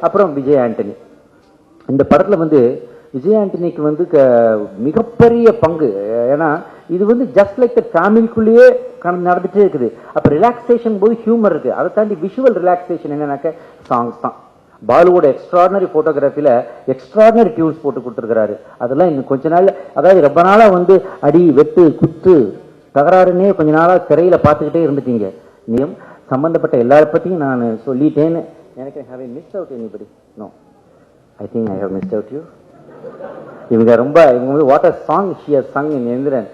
அப்புறம் விஜய் ஆண்டனி. இந்த படத்தில் வந்து விஜய் ஆண்டனிக்கு வந்து மிகப்பெரிய பங்கு. ஏன்னா இது வந்து ஜஸ்ட் லைக் ஃபேமிலிக்குள்ளேயே நடந்துகிட்டே இருக்குது. அப்போ ரிலாக்ஸேஷன் போது ஹியூமர் இருக்குது. அதை தாண்டி விஷுவல் ரிலாக்ஸேஷன் என்னன்னாக்க சாங்ஸ் தான். பாலுவோட எக்ஸ்ட்ராடினரி ஃபோட்டோகிராஃபியில் எக்ஸ்ட்ராடினரி டியூன்ஸ் போட்டு கொடுத்துருக்கிறாரு. அதெல்லாம் இன்னும் கொஞ்ச நாள், அதாவது ரொம்ப நாளாக வந்து அடி வெட்டு குத்து தகராறுன்னே கொஞ்ச நாளாக திரையில் பார்த்துக்கிட்டே இருந்துட்டீங்க. நீயும் சம்பந்தப்பட்ட எல்லாரை பற்றியும் நான் சொல்லிட்டேன்னு எனக்கு have I missed out anybody? No, I think I have missed out you. இவங்க வந்து what a song she has sung in Enthiran.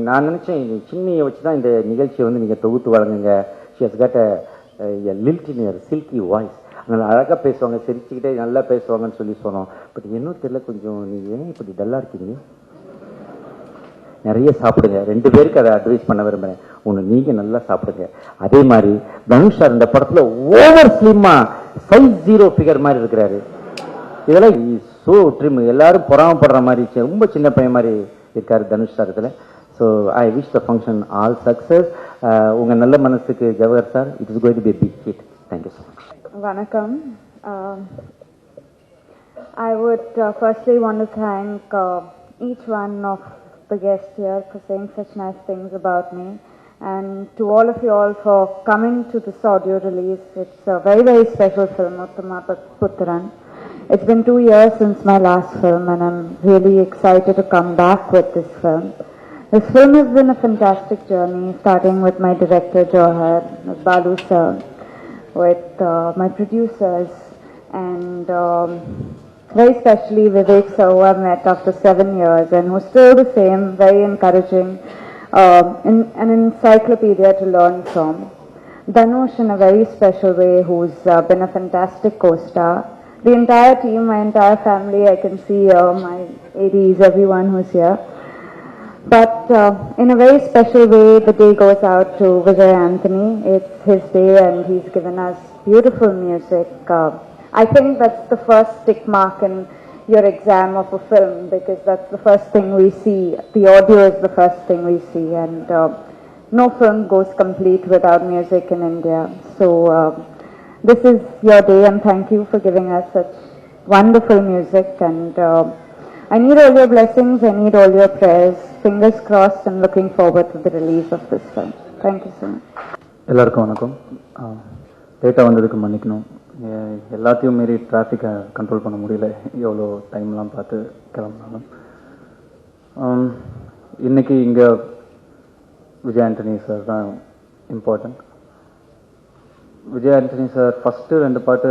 நான் நினச்சேன் சின்னையை வச்சு தான் இந்த நிகழ்ச்சியை வந்து நீங்கள் தொகுத்து வழங்குங்க. She has got a lilt in your silky voice. நல்லா அழகாக பேசுவாங்க, சிரிச்சுக்கிட்டே நல்லா பேசுவாங்கன்னு சொல்லி சொன்னோம். பட் இன்னும் தெரியல, கொஞ்சம் நீங்கள் ஏன் இப்படி டல்லாக இருக்கீங்க? நிறைய சாப்பிடுங்க. 2 பேருக்கு அதை அட்வைஸ் பண்ண விரும்புகிறேன். ஒன்று, நீங்கள் நல்லா சாப்பிடுங்க. அதே மாதிரி தனுஷ் சார் இந்த படத்தில் ஓவர் ஸ்லிம்மாக 5'0" ஃபிகர் மாதிரி இருக்கிறாரு. இதெல்லாம் ஸோ ட்ரிம், எல்லாரும் பொறாமப்படுற மாதிரி ரொம்ப சின்ன பையன் மாதிரி இருக்காரு தனுஷ் சார் இதில். So I wish the function all success. உங்கள் நல்ல மனசுக்கு Jawahar sir, it is going to be a big hit. Thank you so much. Vanakkam. I would firstly want to thank each one of the guests here for saying such nice things about me, and to all of you all for coming to this audio release. It's a very, very special film, Uttama Putran. It's been 2 years since my last film, and I'm really excited to come back with this film. This film has been a fantastic journey, starting with my director Jawahar, Balu sir, with my producers, and very especially Vivek sir, who I've met after 7 years and who's still the same, very encouraging, an encyclopedia to learn from. Dhanush in a very special way, who's been a fantastic co-star. The entire team, my entire family, I can see my ADs, everyone who's here. But in a very special way, the day goes out to Vijay Anthony. It's his day and he's given us beautiful music. I think that's the first tick mark in your exam of a film, because that's the first thing we see. The audio is the first thing we see, and no film goes complete without music in India. So this is your day, and thank you for giving us such wonderful music. And I need all your blessings, I need all your prayers. Fingers crossed, and looking forward to the release of this film. Thank you so much. எல்லாருக்கும் வணக்கம். லேட்டாக வந்ததுக்கு மன்னிக்கணும். எல்லாத்தையும் மீறி டிராஃபிக்கை control பண்ண முடியல, எவ்வளோ டைம்லாம் பார்த்து கிளம்புனாலும். இன்றைக்கி இங்கே விஜய் ஆண்டனி சார் தான் important. Vijay Antony sir first 2 பாட்டு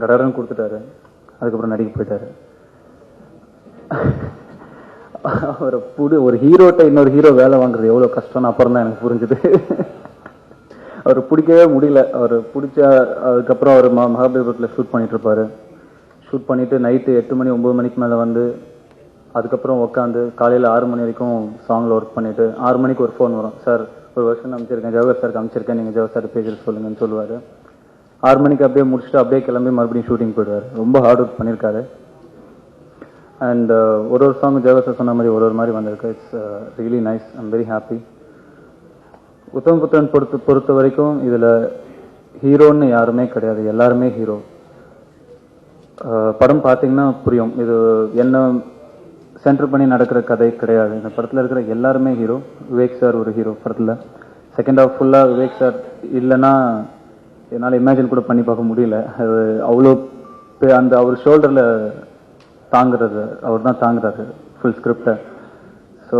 கடகடன்னு கொடுத்துட்டாரு, அதுக்கப்புறம் நடிக்க போயிட்டாரு. அவரை ஒரு ஹீரோட்ட இன்னொரு ஹீரோ வேலை வாங்குறது எவ்வளோ கஷ்டம்னு அப்புறம் தான் எனக்கு புரிஞ்சுது. அவர் பிடிக்கவே முடியல. அவர் பிடிச்ச அதுக்கப்புறம் அவர் மகாபலிபுரத்தில் ஷூட் பண்ணிகிட்ருப்பார். ஷூட் பண்ணிவிட்டு நைட்டு 8 மணி 9 மணிக்கு மேலே வந்து அதுக்கப்புறம் உட்காந்து காலையில் 6 மணி வரைக்கும் சாங்கில் ஒர்க் பண்ணிவிட்டு 6 மணிக்கு ஒரு ஃபோன் வரும். சார் ஒரு வருஷம் அமைச்சிருக்கேன், ஜவஹர் சாருக்கு அமைச்சிருக்கேன், நீங்கள் ஜவஹர் சார் பேசுகிற சொல்லுங்கன்னு சொல்லுவார். 6 மணிக்கு அப்படியே முடிச்சுட்டு அப்படியே கிளம்பி மறுபடியும் ஷூட்டிங் போயிடுவார். ரொம்ப ஹார்ட் ஒர்க் பண்ணியிருக்காரு. அண்ட் ஒரு சாங் ஜவஹர் சார் சொன்ன மாதிரி ஒரு மாதிரி வந்திருக்கு. It's really nice. I'm very happy. உத்தம புத்திரன் பொறுத்த வரைக்கும் இதில் ஹீரோன்னு யாருமே கிடையாது, எல்லாருமே ஹீரோ. படம் பார்த்தீங்கன்னா புரியும், இது என்ன சென்டர் பண்ணி நடக்கிற கதை கிடையாது. இந்த படத்தில் இருக்கிற எல்லாருமே ஹீரோ. விவேக் சார் ஒரு ஹீரோ படத்தில். செகண்ட் ஹாஃப் ஃபுல்லாக விவேக் சார் இல்லைன்னா என்னால் இமேஜின் கூட பண்ணி பார்க்க முடியல. அது அவ்வளோ அந்த அவர் ஷோல்டரில் தாங்குறது, அவர் தான் தாங்குறாரு ஃபுல் ஸ்கிரிப்டை. ஸோ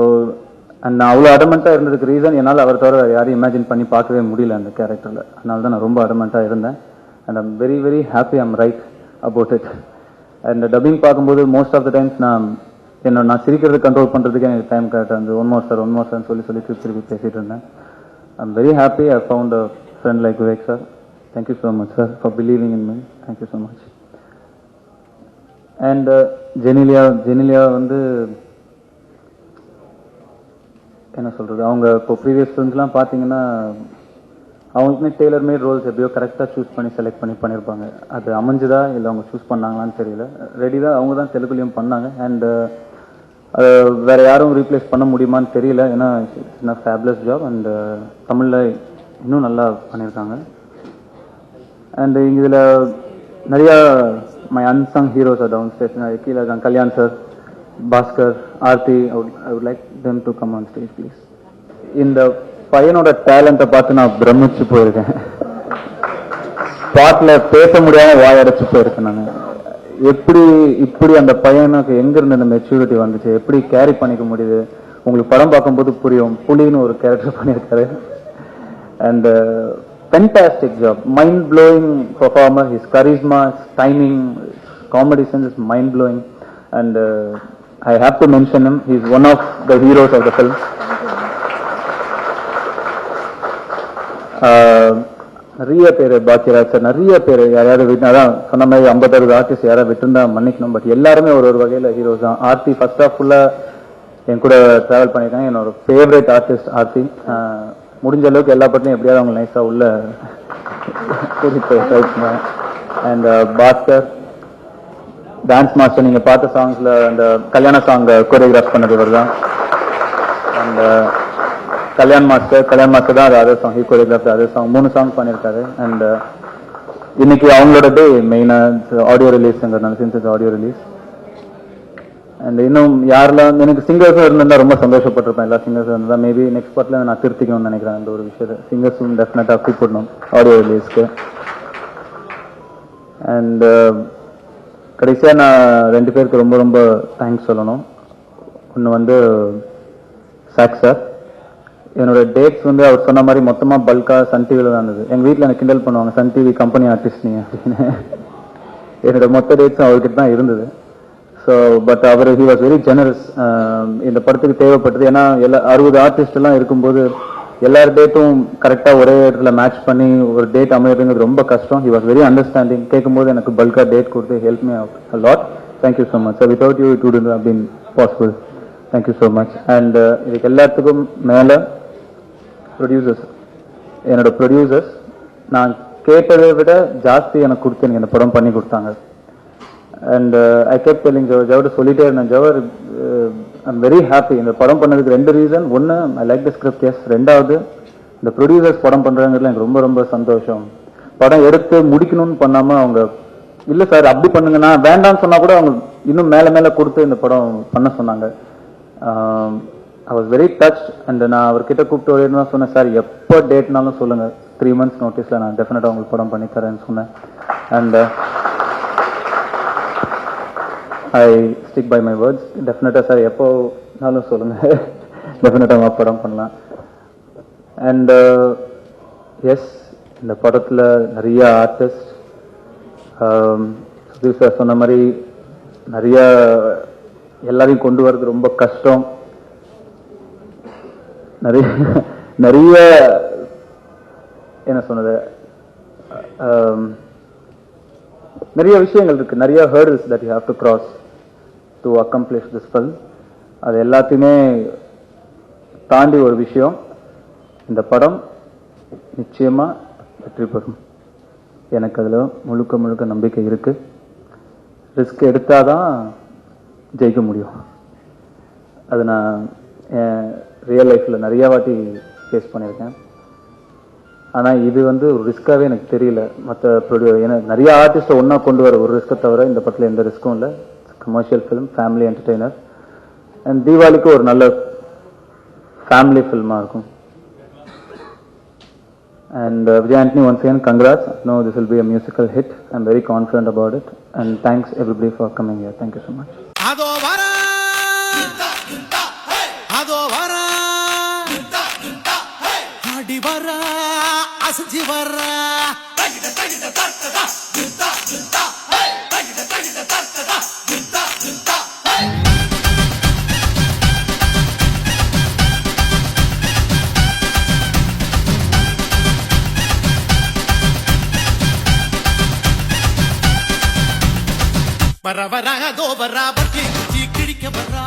அண்ட் நான் அவ்வளோ அடமெண்ட்டாக இருந்ததுக்கு ரீசன் என்னால் அவர் தவிர யாரையும் இமேஜின் பண்ணி பார்க்கவே முடியல அந்த கேரக்டரில். அதனால தான் நான் ரொம்ப அடமெண்ட்டாக இருந்தேன். And I'm very very happy I'm right about it. And dubbing பார்க்கும்போது மோஸ்ட் ஆஃப் த டைம்ஸ் நான் சிரிக்கிறது கண்ட்ரோல் பண்ணுறதுக்கு எனக்கு டைம் கரெக்டாக இருந்தது. ஒன் மோர் சார் சொல்லி திருப்பி பேசிகிட்டு இருந்தேன். I'm very happy I found a friend like Vivek sir. Thank you so much sir for believing in me. Thank you so much. And Genelia வந்து என்ன சொல்கிறது, அவங்க இப்போ ப்ரீவியஸ் ஃபிலிம்ஸ்லாம் பார்த்தீங்கன்னா அவங்களுக்குமே டெய்லர் மேட் ரோல்ஸ் எப்படியோ கரெக்டாக சூஸ் பண்ணி செலக்ட் பண்ணியிருப்பாங்க. அது அமைஞ்சுதா இல்லை அவங்க சூஸ் பண்ணாங்களான்னு தெரியல. ரெடி தான், அவங்க தான் தெலுங்குலையும் பண்ணாங்க. அண்டு வேறு யாரும் ரீப்ளேஸ் பண்ண முடியுமான்னு தெரியல. ஏன்னா இட்ஸ் ஃபேபுலஸ் ஜாப். அண்டு தமிழில் இன்னும் நல்லா பண்ணியிருக்காங்க. அண்டு இதில் நிறைய my unsung heroes are down stage. கீழே இருக்காங்க Kalyan sir, Bhaskar, Aarthi. I would like them to come on stage please. இந்த பையனோட டேலண்ட்டை பார்த்து நான் பிரமிச்சு போயிருக்கேன். ஸ்பாட்ல பேச முடியாம வாயடைச்சு போயிருக்கேன் நான். இப்படி அந்த பையனுக்கு எங்க இருந்து அந்த மெச்சூரிட்டி வந்துச்சு, எப்படி கேரி பண்ணிக்க முடியுது, உங்களுக்கு படம் பார்க்கும்போது புரியும். புலின்னு ஒரு கேரக்டர் பண்ணியிருக்காரு. And fantastic job, mind blowing performer. His charisma, his timing, his comedy sense is mind blowing, and I have to mention him. He's one of the heroes of the film. நிறைய பேர் Bhagyaraj sir, நிறைய பேர் யாராவது விட்டு, அதான் சொன்ன மாதிரி 50 artist யாராவது விட்டுருந்தா மன்னிக்கணும். பட் எல்லாருமே ஒரு வகையில ஹீரோஸ் தான். ஆர்த்தி ஃபர்ஸ்ட் ஆஃப் ஃபுல்லா என் கூட டிராவல் பண்ணியிருக்காங்க. என்னோட ஃபேவரட் ஆர்டிஸ்ட் ஆர்த்தி. முடிஞ்ச அளவுக்கு எல்லா பட்டியும் எப்படியாவது அவங்க நைஸா உள்ள அண்ட் பாஸ்கர் டான்ஸ் மாஸ்டர். நீங்க பார்த்த சாங்ஸ்ல அந்த கல்யாண சாங் கோரியோகிராஃப் பண்ணது இவர் தான். அண்ட் கல்யாண் மாஸ்டர் தான் other song, he choreograph other song. 3 song பண்ணியிருக்காரு. அண்ட் இன்னைக்கு அவங்களோட டே மெயினா ஆடியோ ரிலீஸ்ங்கிறதுனால, சின்ஸ் ஆடியோ ரிலீஸ். அண்ட் இன்னும் யாரெல்லாம் எனக்கு சிங்கர்ஸும் இருந்தா ரொம்ப சந்தோஷப்பட்டிருப்பேன். எல்லா சிங்கர்ஸும் இருந்தா மேபி நெக்ஸ்ட் பார்ட்ல நான் திருத்திக்கணும்னு நினைக்கிறேன். அந்த ஒரு விஷயத்தை சிங்கர்ஸும் டெஃபினட்டா கூப்பிடணும் ஆடியோ ரிலீஸ்க்கு. அண்ட் கடைசியா நான் 2 பேருக்கு ரொம்ப ரொம்ப தேங்க்ஸ் சொல்லணும். ஒன்று வந்து சாக் சார். என்னோட டேட்ஸ் வந்து அவர் சொன்ன மாதிரி மொத்தமா பல்கா சன் டிவில தான் இருந்தது. எங்க வீட்டில் எனக்கு கிண்டல் பண்ணுவாங்க, சன் டிவி கம்பெனி ஆர்டிஸ்ட் நீங்க அப்படின்னு. என்னோட மொத்த டேட்ஸும் அவர்கிட்ட தான் இருந்தது. ஸோ பட் அவர் ஹி வாஸ் வெரி ஜெனரஸ். இந்த படத்துக்கு தேவைப்பட்டது. ஏன்னா 60 ஆர்டிஸ்ட் எல்லாம் இருக்கும்போது எல்லார் டேட்டும் கரெக்டா ஒரே இடத்துல மேட்ச் பண்ணி ஒரு டேட் அமைகிறதுங்கிறது ரொம்ப கஷ்டம். He was very understanding. கேட்கும்போது எனக்கு பல்கா டேட் கொடுத்து help me out a lot. Thank you so much. Without you it would have been possible. Thank you so much. And இதுக்கு எல்லாத்துக்கும் மேல ப்ரொடியூசர்ஸ், என்னோட ப்ரொடியூசர்ஸ் நான் கேட்டதை விட ஜாஸ்தி எனக்கு கொடுத்து எனக்கு இந்த படம் பண்ணி கொடுத்தாங்க. அண்ட் ஐ கேப் டெல்லிங் ஜவர் சொல்லிட்டே இருந்தேன், ஜவர் ஐம் வெரி ஹாப்பி. இந்த படம் பண்ணதுக்கு 2 ரீசன். ஒன்று, I like the script. Yes. 2வது, இந்த ப்ரொடியூசர்ஸ் படம் பண்றாங்கிறதுல எனக்கு ரொம்ப ரொம்ப சந்தோஷம். படம் எடுத்து முடிக்கணும்னு பண்ணாம அவங்க இல்ல சார் அப்படி பண்ணுங்கன்னா வேண்டாம்னு சொன்னா கூட அவங்க இன்னும் மேல மேல கொடுத்து இந்த படம் பண்ண சொன்னாங்க. I was very touch. And நான் அவர்கிட்ட கூப்பிட்டு வரேன்னு தான் சொன்னேன், சார் எப்போ டேட்னாலும் சொல்லுங்க, 3 months நோட்டீஸ்ல நான் டெஃபினட்டா உங்களுக்கு படம் பண்ணி தரேன்னு சொன்னேன். And I stick by my words. டெஃபினட்டா சார் எப்போனாலும் சொல்லுங்க, டெஃபினட்டா படம் பண்ணலாம். அண்ட் எஸ், இந்த படத்துல நிறைய ஆர்டிஸ்ட் சுதீர் சார் சொன்ன மாதிரி நிறைய எல்லாரையும் கொண்டு வரது ரொம்ப கஷ்டம். நிறைய என்ன சொன்னது, நிறைய விஷயங்கள் இருக்கு, நிறைய hurdles that you have to cross to accomplish this film. அது எல்லாத்தையுமே தாண்டி ஒரு விஷயம், இந்த படம் நிச்சயமா வெற்றி பெறும். எனக்கு அதுல முழுக்க முழுக்க நம்பிக்கை இருக்கு. ரிஸ்க் எடுத்தாதான் ஜெயிக்க முடியும். அது நான் ரியல் லைஃப்ல நிறைய வாட்டி ஃபேஸ் பண்ணியிருக்கேன். ஆனா இது வந்து ஒரு ரிஸ்காவே எனக்கு தெரியல. எனக்கு நிறைய ஆர்டிஸ்ட ஒன்னா கொண்டு வர ஒரு ரிஸ்கை தவிர இந்த படத்துல எந்த ரிஸ்க்கும் இல்லை. Commercial film, family entertainer. And தீபாவளிக்கு ஒரு நல்ல ஃபேமிலி ஃபில்மா இருக்கும். And Vijay Antony, once again, congrats. I know this will be a musical hit. I'm very confident about it. And thanks everybody for coming here. Thank you so much. Ado vara, ado vara, adi vara, asji vara. வர வர அதோ வரா பட்டி கிடிக்க வரா